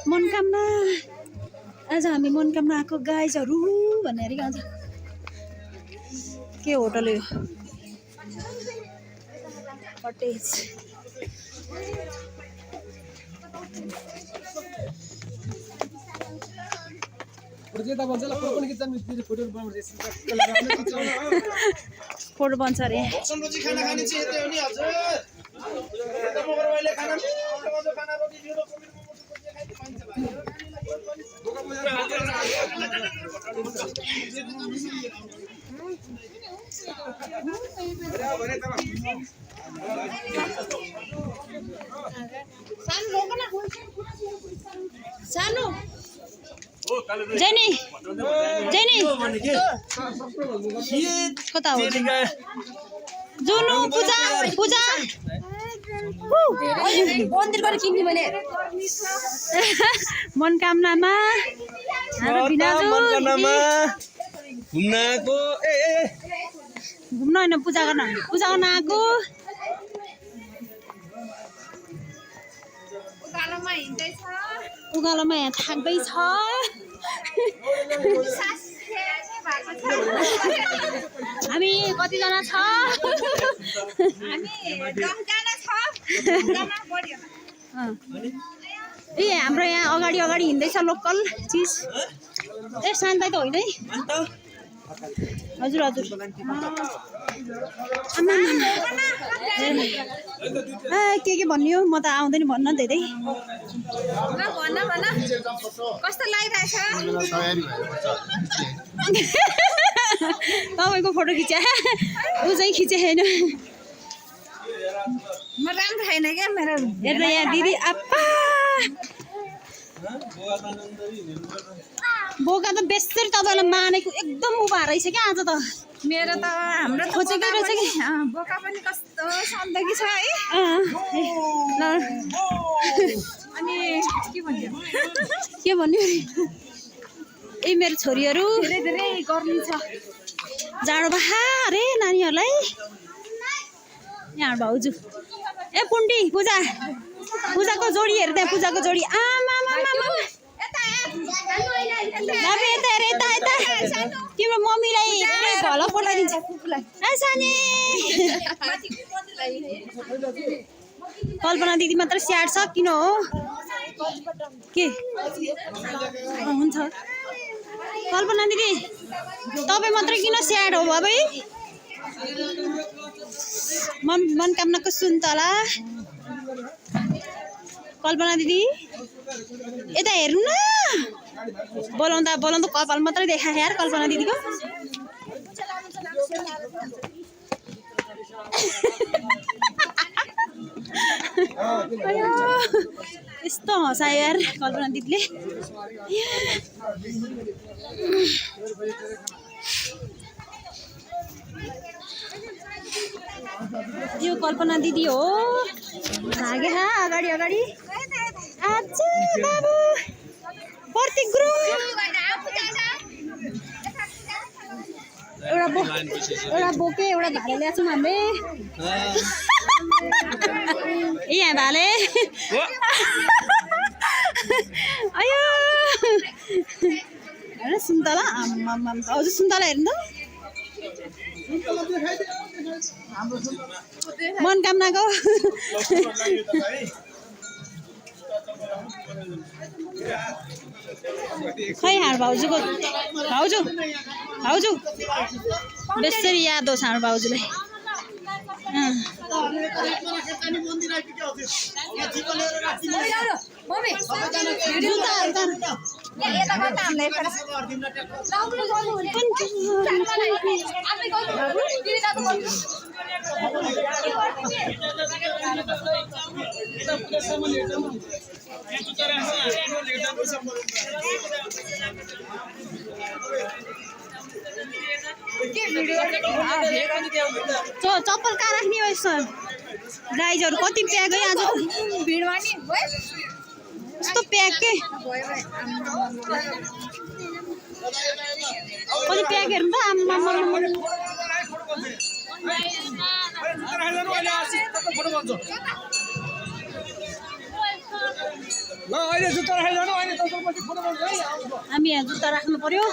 मनकामना आज हामी मनकामना आएको गाइजहरू भनेर आउँछ के होटल हो कटेज फोटो बन्छ अरे सानो जेनी जेनी कता हो जुनु पूजा पूजा मन्दिरबाट किन्ने मैले मनकामनामा घुम्न होइन पूजा गर्न आएको उकालोमा यहाँ थाक्दैछ हामी कतिजना छ ए हाम्रो यहाँ अगाडि अगाडि हिँड्दैछ लोकल चिज ए शान्ता त होइन है हजुर हजुर के भन्यो म त आउँदैन भन्न धेरै कस्तो लागिरहेछ तपाईँको फोटो खिचे ऊ चाहिँ खिचे होइन म राम्रो छैन क्या मेरो हेर्नु यहाँ दिदी आप्पा बोका त बेसरी तपाईँलाई मानेको एकदम उभा रहेछ क्या आज त मेरो त हाम्रो खोजेकै रहेछ कि बोका पनि कस्तो सन्दगी छ है अनि के भन्यो ए मेरो छोरीहरू धेरै धेरै गर्नु छ जाडो बहा अरे नानीहरूलाई यहाँ भाउजू ए पुन्टी पूजा पूजाको जोडी हेर्दा पूजाको जोडी आमा तिम्रो मम्मीलाई भल पठाइदिन्छ कल्पना दिदी मात्र स्याहार छ किन हो के हुन्छ कल्पना दिदी तपाईँ मात्रै किन स्याहार हो बाबै मनकामनाको सुन्तला कल्पना दिदी यता हेर्नु न बोलाउँदा बोलाउँदा कपाल मात्रै देखा यार कल्पना दिदीको यस्तो हँसायो यार कल्पना दिदीले यो कल्पना दिदी हो भागे अगाडि अगाडि अच्छा बाबु प्रतीक गुरुङ एउटा बोके एउटा भाले ल्याएको छौँ हामीले यहाँ भाले अयो हेर्नु सुन्तला हजुर सुन्तला हेर्नु त मनकामनाको खै हाम्रो भाउजूको भाउजू भाउजू बेसरी याद होस् हाम्रो भाउजूलाई चप्पल कहाँ राख्ने हो यसो गाइजहरू कति प्याक है आज भिडमा नि यस्तो प्याक के कति प्याक हेर्नु त आम्मा फोटो बन्छ ल अहिले जुत्ता राखेर जानु अहिले 10 बजे फोटो बन्छ है हामी यहाँ जुत्ता राख्नु पर्यो